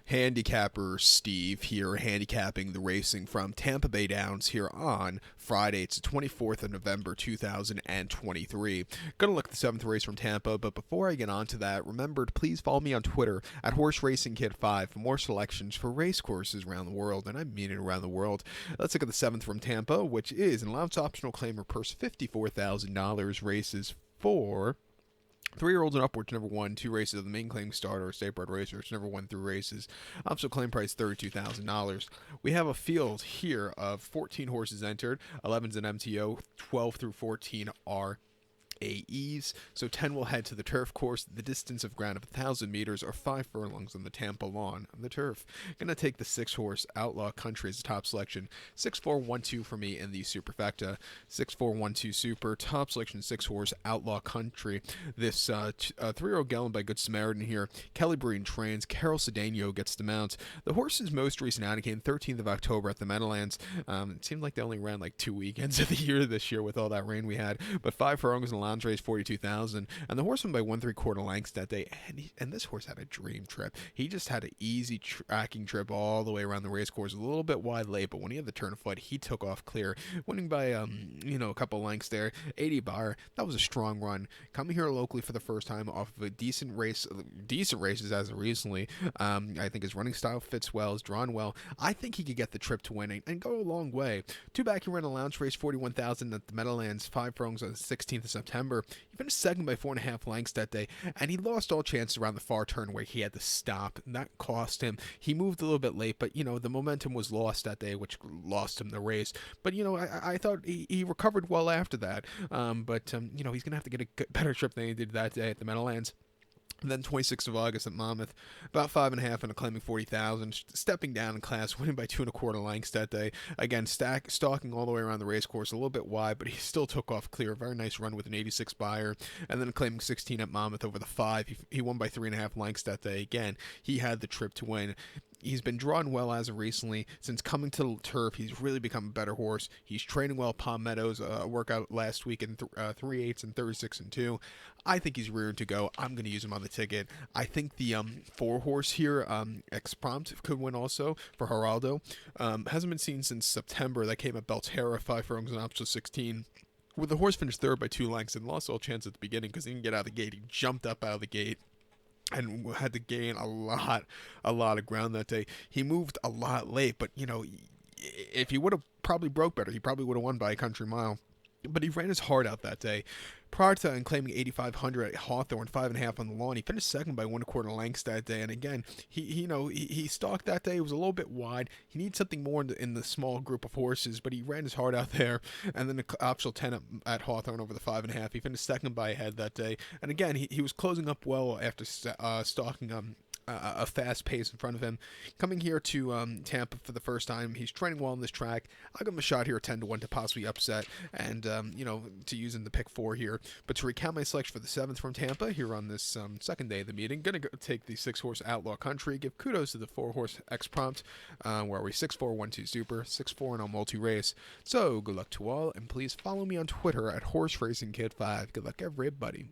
Handicapper Steve here, handicapping the racing from Tampa Bay Downs here on Friday. It's the 24th of November 2023. Gonna look at the 7th race from Tampa, but before I get on to that, remember to please follow me on Twitter at HorseRacingKid5 for more selections for race courses around the world, and I mean it around the world. Let's look at the 7th from Tampa, which is an allowance optional claimer purse $54,000 races for 3-year-olds and upwards, never won 2 races of the main claim starter or state bred racers, never won 3 races. Optional claim price $32,000. We have a field here of 14 horses entered, 11's an MTO, 12 through 14 are AEs, so 10 will head to the turf course, the distance of ground of 1,000 meters or 5 furlongs on the Tampa lawn on the turf. Gonna take the 6-horse Outlaw Country as a top selection, 6-4-1-2 for me in the superfecta, 6-4-1-2 super, top selection 6-horse Outlaw Country. This 3-year-old gelding by Good Samaritan here, Kelly Breen trains, Carol Cedeno gets the mount. The horse's most recent outing came 13th of October at the Meadowlands. It seemed like they only ran like 2 weekends of the year this year with all that rain we had, but 5 furlongs in the lounge race, 42,000, and the horse won by 1 3/4 lengths that day. And this horse had a dream trip. He just had an easy tracking trip all the way around the race course, a little bit wide late, but when he had the turn of foot, he took off clear, winning by a couple lengths there. 80 bar, that was a strong run. Coming here locally for the first time off of a decent races as of recently. I think his running style fits well, is drawn well. I think he could get the trip to winning and go a long way. 2 back, he ran a lounge race, 41,000 at the Meadowlands, 5 furlongs on the 16th of September. He finished second by 4.5 lengths that day, and he lost all chances around the far turn where he had to stop, and that cost him. He moved a little bit late, but the momentum was lost that day, which lost him the race. But I thought he recovered well after that. But he's gonna have to get a better trip than he did that day at the Meadowlands. And then 26th of August at Monmouth, about 5.5 and a claiming 40,000, stepping down in class, winning by 2 1/4 lengths that day. Again, stalking all the way around the race course, a little bit wide, but he still took off clear. Very nice run with an 86 buyer, and then claiming 16 at Monmouth over the 5. He won by 3.5 lengths that day. Again, he had the trip to win. He's been drawn well as of recently. Since coming to the turf, he's really become a better horse. He's training well. Palm Meadows, workout last week in 3/8 and 36 and 2. I think he's reared to go. I'm going to use him on the ticket. I think the 4-horse here, X-Prompt, could win also for Geraldo. Hasn't been seen since September. That came at Belterra, 5 furlongs and optional 16. Where the horse finished 3rd by 2 lengths and lost all chance at the beginning because he didn't get out of the gate. He jumped up out of the gate and had to gain a lot of ground that day. He moved a lot late, but if he would have probably broke better, he probably would have won by a country mile. But he ran his heart out that day. Prior to that, claiming 8,500 at Hawthorne, 5.5 on the lawn, he finished second by 1 1/4 lengths that day. And again, he stalked that day. It was a little bit wide. He needs something more in the small group of horses, but he ran his heart out there. And then the optional 10 at Hawthorne over the 5.5. He finished second by a head that day. And again, he was closing up well after stalking a fast pace in front of him. Coming here to Tampa for the first time, he's training well on this track. I'll give him a shot here at 10-1 to possibly upset and, to use him to pick 4 here. But to recount my selection for the 7th from Tampa here on this second day of the meeting, going to take the 6-horse Outlaw Country, give kudos to the 4-horse X-Prompt, where we 6-4-1-2 super, 6-4 and on multi-race. So good luck to all, and please follow me on Twitter at HorseRacingKid5. Good luck, everybody.